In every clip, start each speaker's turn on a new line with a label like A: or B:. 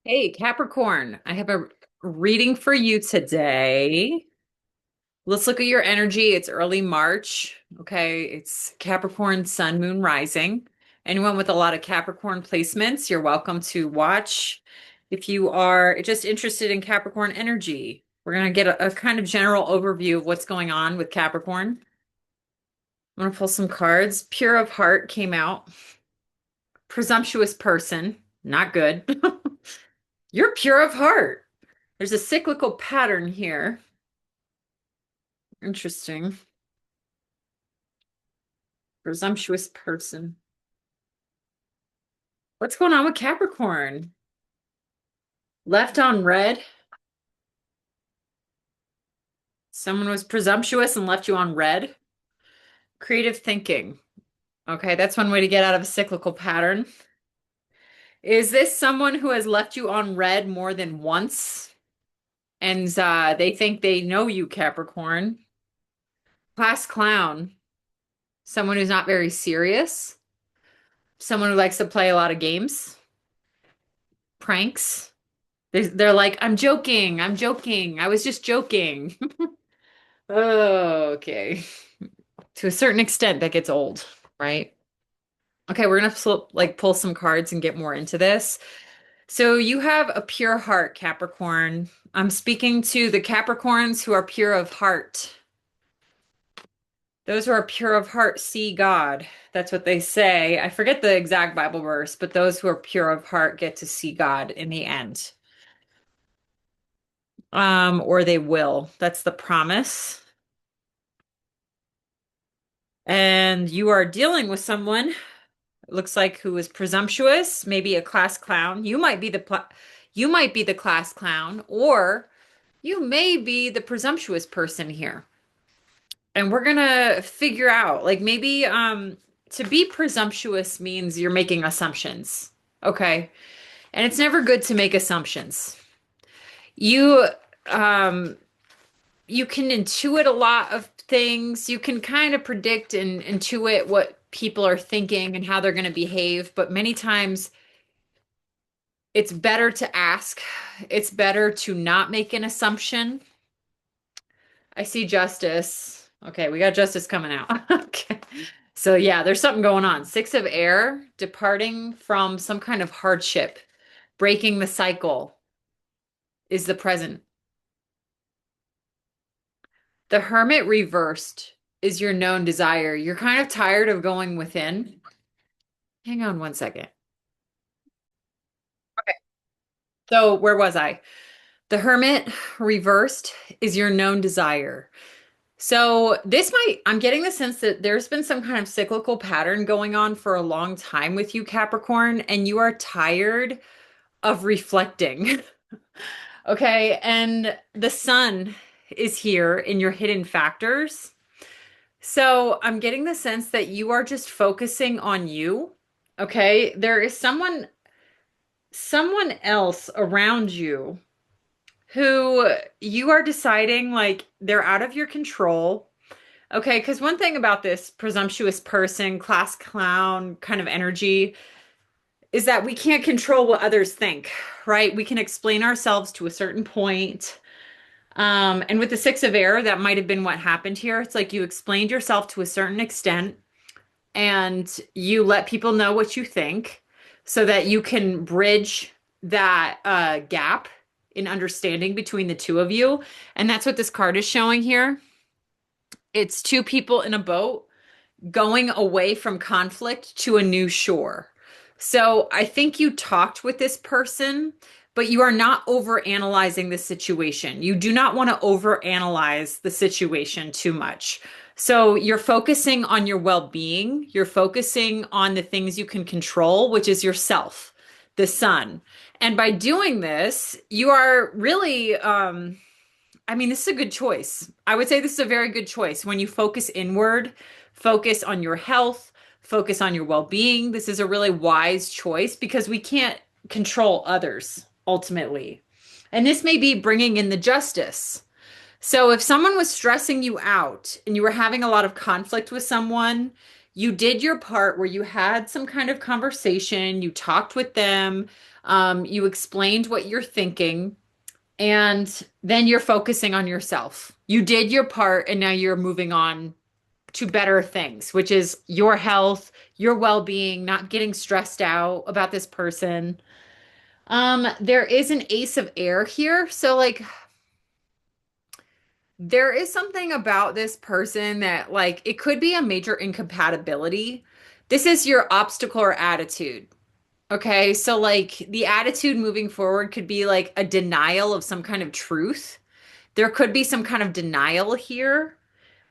A: Hey, Capricorn, I have a reading for you today. Let's look at your energy. It's early March. Okay. It's Capricorn, Sun, Moon, Rising. Anyone with a lot of Capricorn placements, you're welcome to watch. If you are just interested in Capricorn energy, we're going to get a kind of general overview of what's going on with Capricorn. I'm going to pull some cards. Pure of Heart came out. Presumptuous person, not good. You're pure of heart. There's a cyclical pattern here. Interesting. Presumptuous person. What's going on with Capricorn? Left on red. Someone was presumptuous and left you on red. Creative thinking. Okay, that's one way to get out of a cyclical pattern. Is this someone who has left you on red more than once? And they think they know you, Capricorn. Class clown. Someone who's not very serious. Someone who likes to play a lot of games. Pranks. They're like, I'm joking. I'm joking. I was just joking. Oh, okay. To a certain extent, that gets old, right? Okay, we're gonna pull some cards and get more into this. So you have a pure heart, Capricorn. I'm speaking to the Capricorns who are pure of heart. Those who are pure of heart see God. That's what they say. I forget the exact Bible verse, but those who are pure of heart get to see God in the end. Or they will. That's the promise. And you are dealing with someone, it looks like, who is presumptuous, maybe a class clown. You might be the class clown, or you may be the presumptuous person here. And we're gonna figure out, like maybe to be presumptuous means you're making assumptions. Okay. And it's never good to make assumptions. You um you can intuit a lot of things. You can kind of predict and intuit what people are thinking and how they're going to behave, but many times it's better to ask. It's better to not make an assumption. I see justice. Okay, we got justice coming out. Okay. So yeah, there's something going on. Six of air, departing from some kind of hardship, breaking the cycle is the present. The hermit reversed is your known desire. You're kind of tired of going within. Hang on one second. Okay. So where was I? The hermit reversed is your known desire. So I'm getting the sense that there's been some kind of cyclical pattern going on for a long time with you, Capricorn, and you are tired of reflecting. Okay. And the sun is here in your hidden factors. So I'm getting the sense that you are just focusing on you. Okay. There is someone else around you who you are deciding like they're out of your control. Okay, because one thing about this presumptuous person, class clown kind of energy is that we can't control what others think, right? We can explain ourselves to a certain point. And with the six of air, that might have been what happened here. It's like you explained yourself to a certain extent and you let people know what you think so that you can bridge that gap in understanding between the two of you. And that's what this card is showing here. It's two people in a boat going away from conflict to a new shore. So I think you talked with this person, but you are not overanalyzing the situation. You do not want to overanalyze the situation too much. So you're focusing on your well-being. You're focusing on the things you can control, which is yourself, the sun. And by doing this, you are really, I mean, this is a good choice. I would say this is a very good choice. When you focus inward, focus on your health, focus on your well-being. This is a really wise choice because we can't control others ultimately. And this may be bringing in the justice. So if someone was stressing you out and you were having a lot of conflict with someone, You did your part where you had some kind of conversation, you talked with them, you explained what you're thinking, and then you're focusing on yourself. You did your part, and now you're moving on to better things, which is your health, your well-being, not getting stressed out about this person. There is an ace of air here. So like there is something about this person that like it could be a major incompatibility. This is your obstacle or attitude. Okay, so like the attitude moving forward could be like a denial of some kind of truth. There could be some kind of denial here.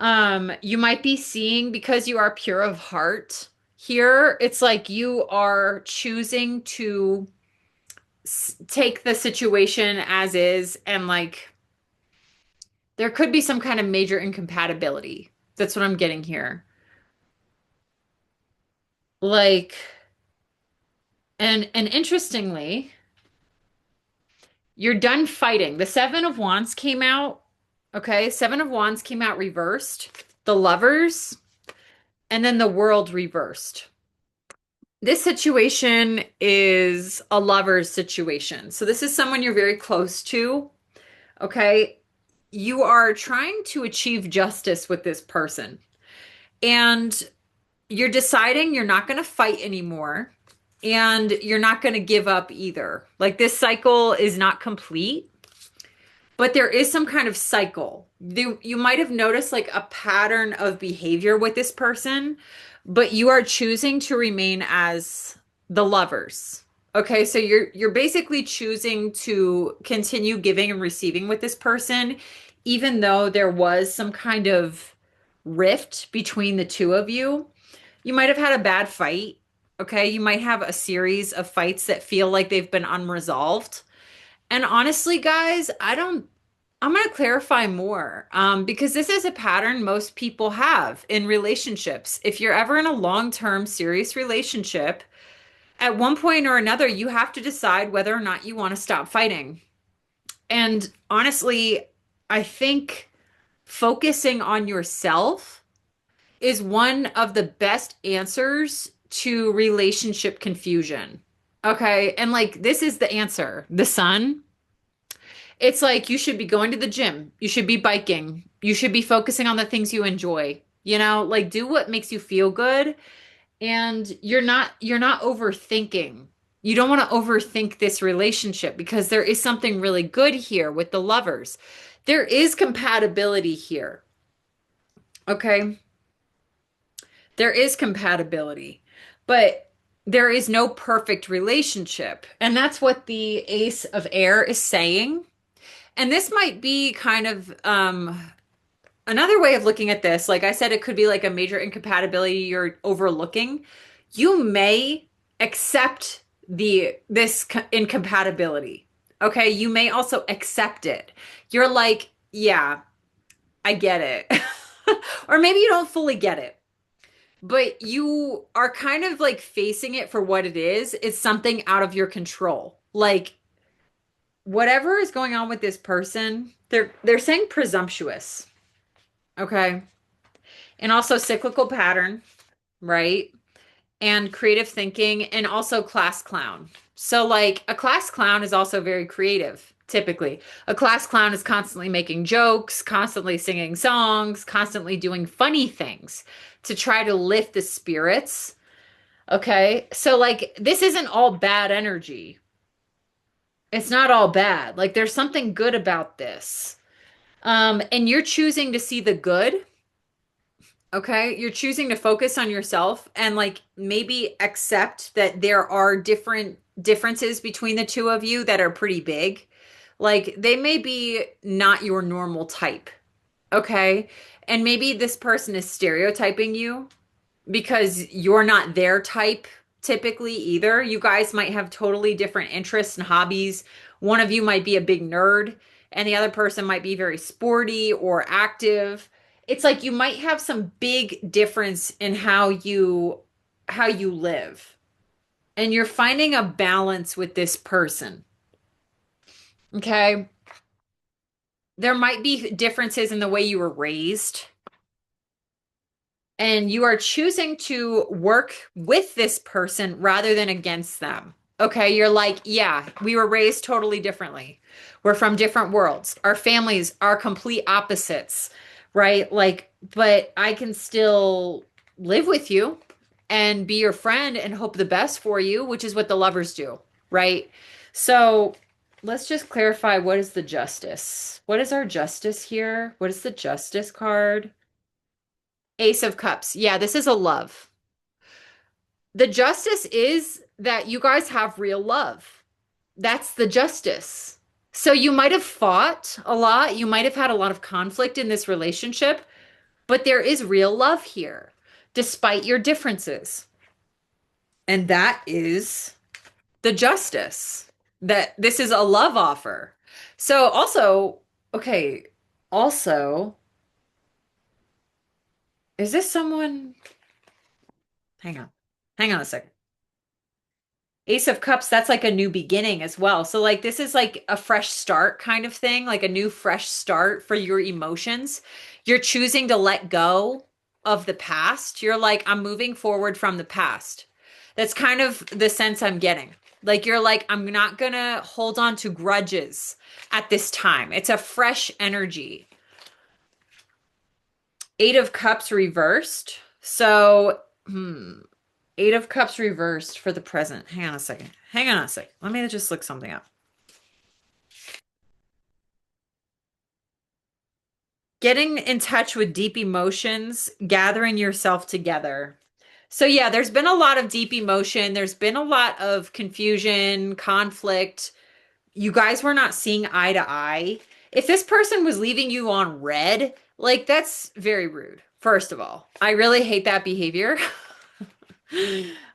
A: You might be seeing because you are pure of heart here, it's like you are choosing to take the situation as is, and like there could be some kind of major incompatibility. That's what I'm getting here. Like, and interestingly, you're done fighting. The Seven of Wands came out. Okay, Seven of Wands came out reversed. The Lovers, and then the World reversed. This situation is a lover's situation. So this is someone you're very close to. Okay. You are trying to achieve justice with this person. And you're deciding you're not going to fight anymore. And you're not going to give up either. Like this cycle is not complete, but there is some kind of cycle. You might have noticed like a pattern of behavior with this person, but you are choosing to remain as the lovers. Okay, so you're basically choosing to continue giving and receiving with this person, even though there was some kind of rift between the two of you. You might have had a bad fight. Okay, you might have a series of fights that feel like they've been unresolved. And honestly, guys, I'm going to clarify more because this is a pattern most people have in relationships. If you're ever in a long-term serious relationship, at one point or another, you have to decide whether or not you want to stop fighting. And honestly, I think focusing on yourself is one of the best answers to relationship confusion. Okay. And like, this is the answer. The sun. It's like you should be going to the gym. You should be biking. You should be focusing on the things you enjoy. You know, like do what makes you feel good, and you're not overthinking. You don't want to overthink this relationship because there is something really good here with the lovers. There is compatibility here. Okay? There is compatibility. But there is no perfect relationship. And that's what the Ace of Air is saying. And this might be kind of another way of looking at this. Like I said, it could be like a major incompatibility you're overlooking. You may accept incompatibility. Okay, you may also accept it. You're like, yeah, I get it. Or maybe you don't fully get it, but you are kind of like facing it for what it is. It's something out of your control. Like whatever is going on with this person, they're saying presumptuous. Okay. And also cyclical pattern, right? And creative thinking, and also class clown. So like a class clown is also very creative, typically. A class clown is constantly making jokes, constantly singing songs, constantly doing funny things to try to lift the spirits. Okay? So like this isn't all bad energy. It's not all bad. Like there's something good about this. And you're choosing to see the good. Okay, you're choosing to focus on yourself and like maybe accept that there are differences between the two of you that are pretty big. Like they may be not your normal type. Okay? And maybe this person is stereotyping you because you're not their type typically either. You guys might have totally different interests and hobbies. One of you might be a big nerd, and the other person might be very sporty or active. It's like you might have some big difference in how you live. And you're finding a balance with this person. Okay? There might be differences in the way you were raised. and you are choosing to work with this person rather than against them. Okay, you're like, yeah, we were raised totally differently. We're from different worlds. Our families are complete opposites, right? Like, but I can still live with you and be your friend and hope the best for you, which is what the lovers do, right? So let's just clarify, what is the justice? What is our justice here? What is the justice card? Ace of Cups. Yeah, this is a love. The justice is that you guys have real love. That's the justice. So you might have fought a lot. You might have had a lot of conflict in this relationship, but there is real love here, despite your differences. And that is the justice, that this is a love offer. So also, okay, also, is this someone? Hang on. Hang on a second. Ace of Cups, that's like a new beginning as well. So like this is like a fresh start kind of thing, like a new fresh start for your emotions. You're choosing to let go of the past. You're like, I'm moving forward from the past. That's kind of the sense I'm getting. Like you're like, I'm not gonna hold on to grudges at this time. It's a fresh energy. Eight of Cups reversed. So, Eight of Cups reversed for the present. Hang on a second. Hang on a second. Let me just look something up. Getting in touch with deep emotions, gathering yourself together. So, yeah, there's been a lot of deep emotion. There's been a lot of confusion, conflict. You guys were not seeing eye to eye. If this person was leaving you on red, like that's very rude, first of all. I really hate that behavior.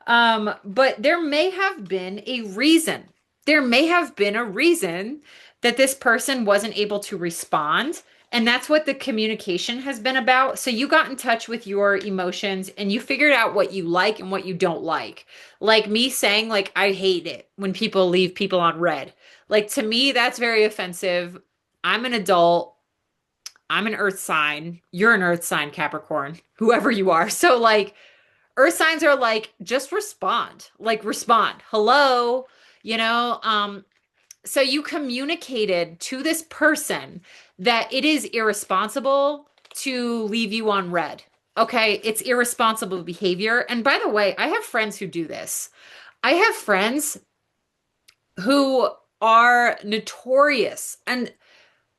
A: But there may have been a reason. There may have been a reason that this person wasn't able to respond. And that's what the communication has been about. So you got in touch with your emotions and you figured out what you like and what you don't like. Like me saying, like, I hate it when people leave people on red. Like to me, that's very offensive. I'm an adult. I'm an earth sign. You're an earth sign, Capricorn, whoever you are. So like, earth signs are like, just respond, like respond. Hello, you know, so you communicated to this person that it is irresponsible to leave you on red. Okay, it's irresponsible behavior. And by the way, I have friends who do this. I have friends who are notorious and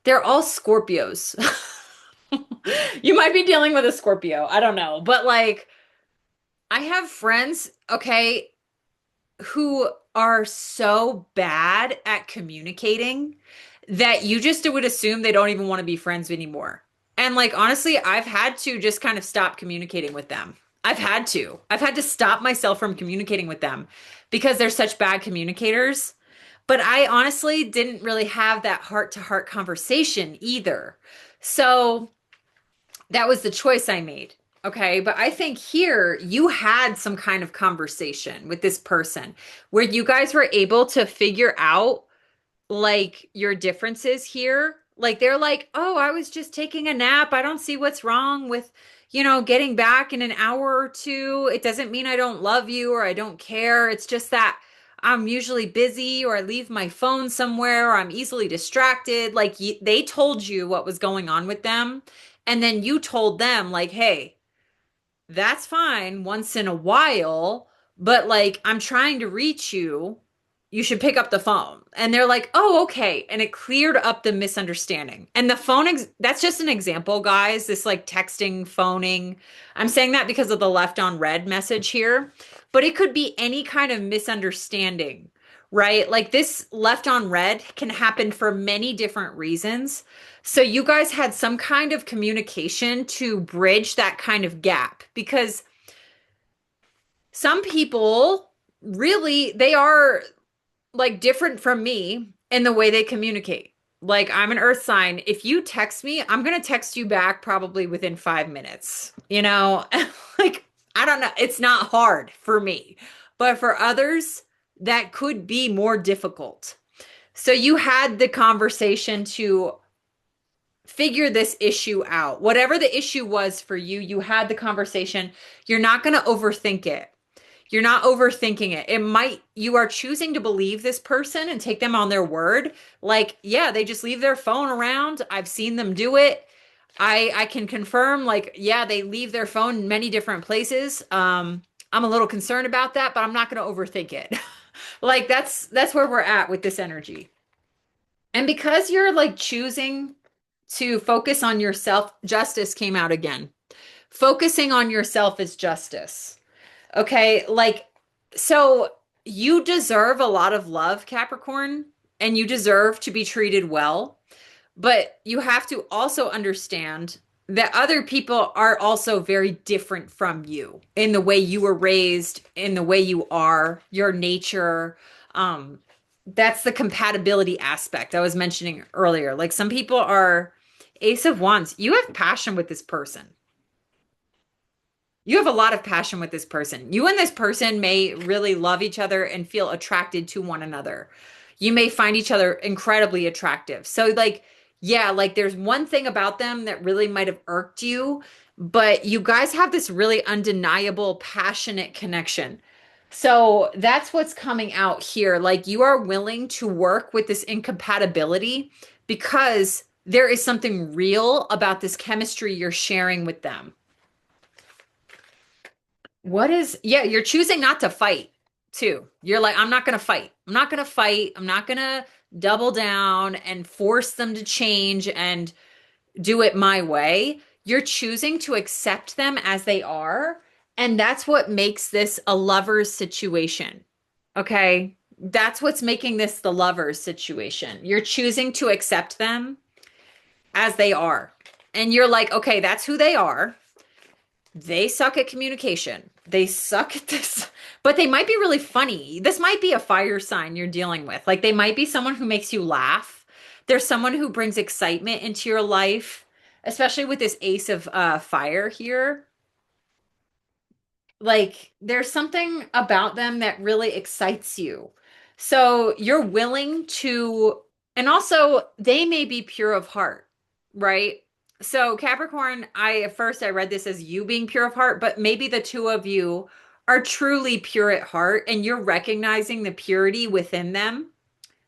A: they're all Scorpios. You might be dealing with a Scorpio. I don't know. But like, I have friends, okay, who are so bad at communicating that you just would assume they don't even want to be friends anymore. And like honestly, I've had to just kind of stop communicating with them. I've had to. I've had to stop myself from communicating with them because they're such bad communicators. But I honestly didn't really have that heart to heart conversation either. So that was the choice I made. Okay. But I think here you had some kind of conversation with this person where you guys were able to figure out like your differences here. Like they're like, oh, I was just taking a nap. I don't see what's wrong with, getting back in an hour or two. It doesn't mean I don't love you or I don't care. It's just that I'm usually busy or I leave my phone somewhere or I'm easily distracted. Like they told you what was going on with them. And then you told them, like, hey, that's fine once in a while, but like I'm trying to reach you. You should pick up the phone. And they're like, oh, okay. And it cleared up the misunderstanding. And the phone, that's just an example, guys. This like texting, phoning. I'm saying that because of the left on red message here, but it could be any kind of misunderstanding, right? Like this left on red can happen for many different reasons. So you guys had some kind of communication to bridge that kind of gap because some people really, they are like different from me in the way they communicate. Like I'm an earth sign. If you text me, I'm going to text you back probably within 5 minutes. Like I don't know. It's not hard for me, but for others, that could be more difficult. So you had the conversation to figure this issue out. Whatever the issue was for you, you had the conversation. You're not going to overthink it. You're not overthinking it. It might, you are choosing to believe this person and take them on their word. Like, yeah, they just leave their phone around. I've seen them do it. I can confirm, like, yeah, they leave their phone in many different places. I'm a little concerned about that, but I'm not going to overthink it. Like that's where we're at with this energy. And because you're like choosing to focus on yourself, justice came out again. Focusing on yourself is justice. Okay, like so you deserve a lot of love, Capricorn, and you deserve to be treated well. But you have to also understand that other people are also very different from you in the way you were raised, in the way you are, your nature. Um, that's the compatibility aspect I was mentioning earlier. Like some people are Ace of Wands. You have passion with this person. You have a lot of passion with this person. You and this person may really love each other and feel attracted to one another. You may find each other incredibly attractive. So, like, yeah, like there's one thing about them that really might have irked you, but you guys have this really undeniable, passionate connection. So that's what's coming out here. Like, you are willing to work with this incompatibility because there is something real about this chemistry you're sharing with them. What is, yeah, you're choosing not to fight too. You're like, I'm not going to fight. I'm not going to fight. I'm not going to double down and force them to change and do it my way. You're choosing to accept them as they are. And that's what makes this a lover's situation. Okay. That's what's making this the lover's situation. You're choosing to accept them as they are. And you're like, okay, that's who they are. They suck at communication. They suck at this, but they might be really funny. This might be a fire sign you're dealing with. Like they might be someone who makes you laugh. There's someone who brings excitement into your life, especially with this ace of fire here. Like there's something about them that really excites you. So you're willing to, and also they may be pure of heart, right? So Capricorn, I at first I read this as you being pure of heart, but maybe the two of you are truly pure at heart and you're recognizing the purity within them.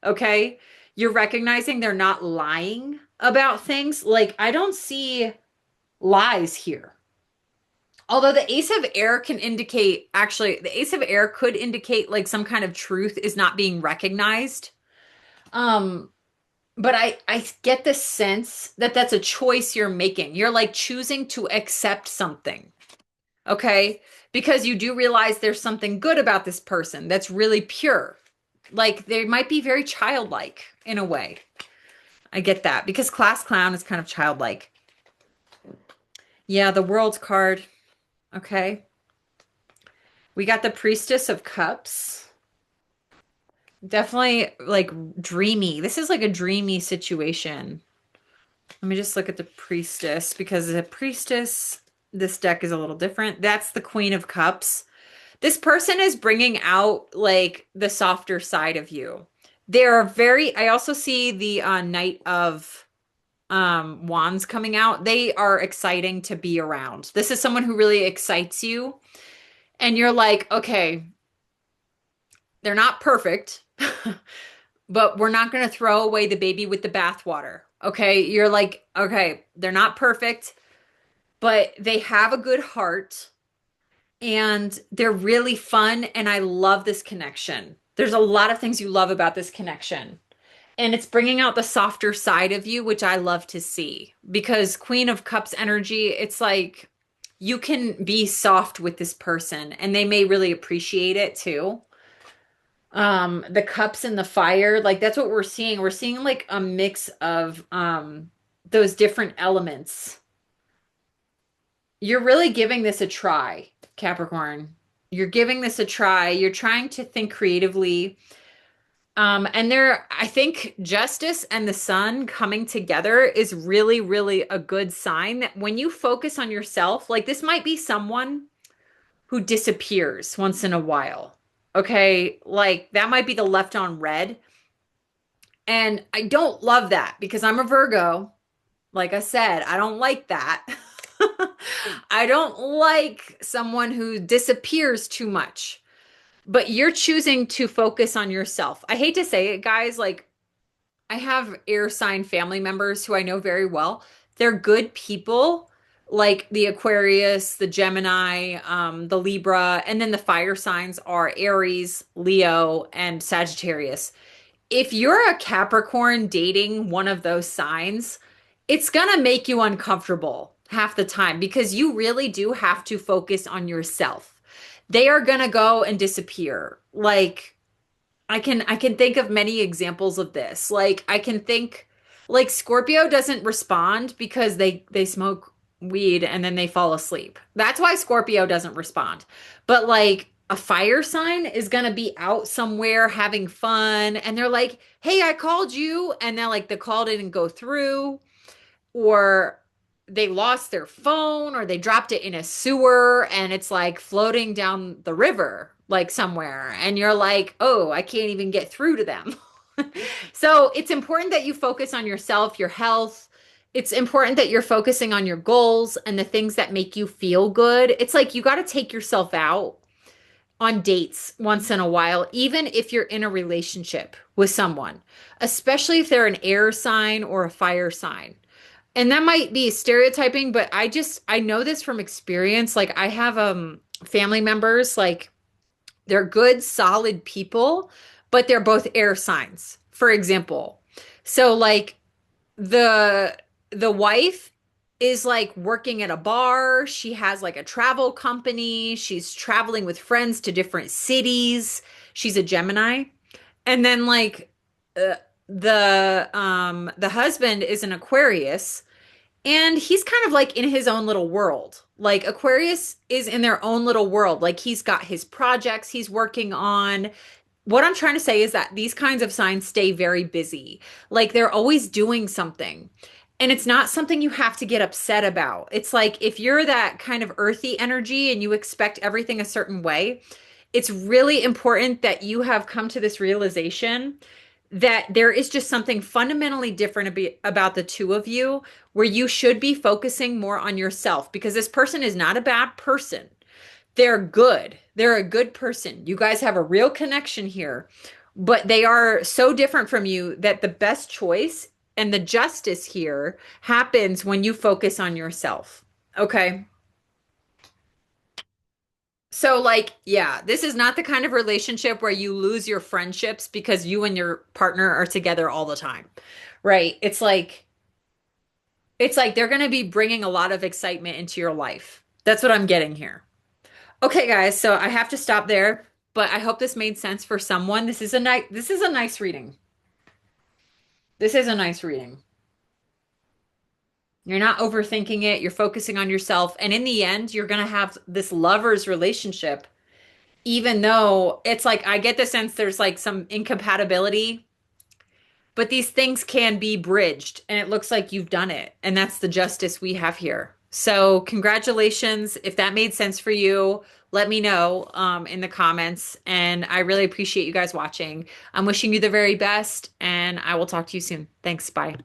A: Okay? You're recognizing they're not lying about things. Like I don't see lies here. Although the ace of air can indicate, actually, the ace of air could indicate like some kind of truth is not being recognized. Um, but I get the sense that that's a choice you're making. You're like choosing to accept something, okay? Because you do realize there's something good about this person that's really pure. Like they might be very childlike in a way. I get that because class clown is kind of childlike. Yeah, the world's card. Okay. We got the Priestess of Cups. Definitely like dreamy. This is like a dreamy situation. Let me just look at the Priestess because the Priestess, this deck is a little different. That's the Queen of Cups. This person is bringing out like the softer side of you. They're very, I also see the Knight of Wands coming out. They are exciting to be around. This is someone who really excites you. And you're like, okay, they're not perfect, but we're not going to throw away the baby with the bathwater. Okay. You're like, okay, they're not perfect, but they have a good heart and they're really fun. And I love this connection. There's a lot of things you love about this connection. And it's bringing out the softer side of you, which I love to see because Queen of Cups energy, it's like you can be soft with this person and they may really appreciate it too. The cups and the fire, like that's what we're seeing. We're seeing like a mix of those different elements. You're really giving this a try, Capricorn. You're giving this a try. You're trying to think creatively. And there, I think justice and the sun coming together is really, really a good sign that when you focus on yourself, like this might be someone who disappears once in a while. Okay. Like that might be the left on red. And I don't love that because I'm a Virgo Like I said, I don't like that. I don't like someone who disappears too much, but you're choosing to focus on yourself. I hate to say it, guys, like I have air sign family members who I know very well. They're good people, like the Aquarius, the Gemini, the Libra, and then the fire signs are Aries, Leo, and Sagittarius. If you're a Capricorn dating one of those signs, it's gonna make you uncomfortable half the time because you really do have to focus on yourself. They are gonna go and disappear. Like I can think of many examples of this. Like I can think like Scorpio doesn't respond because they smoke weed and then they fall asleep. That's why Scorpio doesn't respond. But like a fire sign is going to be out somewhere having fun and they're like, "Hey, I called you." And then like the call didn't go through or they lost their phone or they dropped it in a sewer and it's like floating down the river like somewhere and you're like, "Oh, I can't even get through to them." So, it's important that you focus on yourself, your health. It's important that you're focusing on your goals and the things that make you feel good. It's like you got to take yourself out on dates once in a while, even if you're in a relationship with someone, especially if they're an air sign or a fire sign. And that might be stereotyping, but I know this from experience. Like I have family members, like they're good, solid people, but they're both air signs, for example. So like the the wife is like working at a bar, she has like a travel company, she's traveling with friends to different cities. She's a Gemini. And then like uh, the husband is an Aquarius and he's kind of like in his own little world. Like Aquarius is in their own little world. Like he's got his projects he's working on. What I'm trying to say is that these kinds of signs stay very busy. Like they're always doing something. And it's not something you have to get upset about. It's like if you're that kind of earthy energy and you expect everything a certain way, it's really important that you have come to this realization that there is just something fundamentally different about the two of you where you should be focusing more on yourself because this person is not a bad person. They're good. They're a good person. You guys have a real connection here, but they are so different from you that the best choice and the justice here happens when you focus on yourself. Okay. So, like, yeah, this is not the kind of relationship where you lose your friendships because you and your partner are together all the time, right? It's like they're going to be bringing a lot of excitement into your life. That's what I'm getting here. Okay, guys, so I have to stop there, but I hope this made sense for someone. This is a nice reading. This is a nice reading. You're not overthinking it, you're focusing on yourself, and in the end, you're going to have this lover's relationship even though it's like I get the sense there's like some incompatibility, but these things can be bridged, and it looks like you've done it. And that's the justice we have here. So, congratulations. If that made sense for you, let me know in the comments. And I really appreciate you guys watching. I'm wishing you the very best, and I will talk to you soon. Thanks. Bye.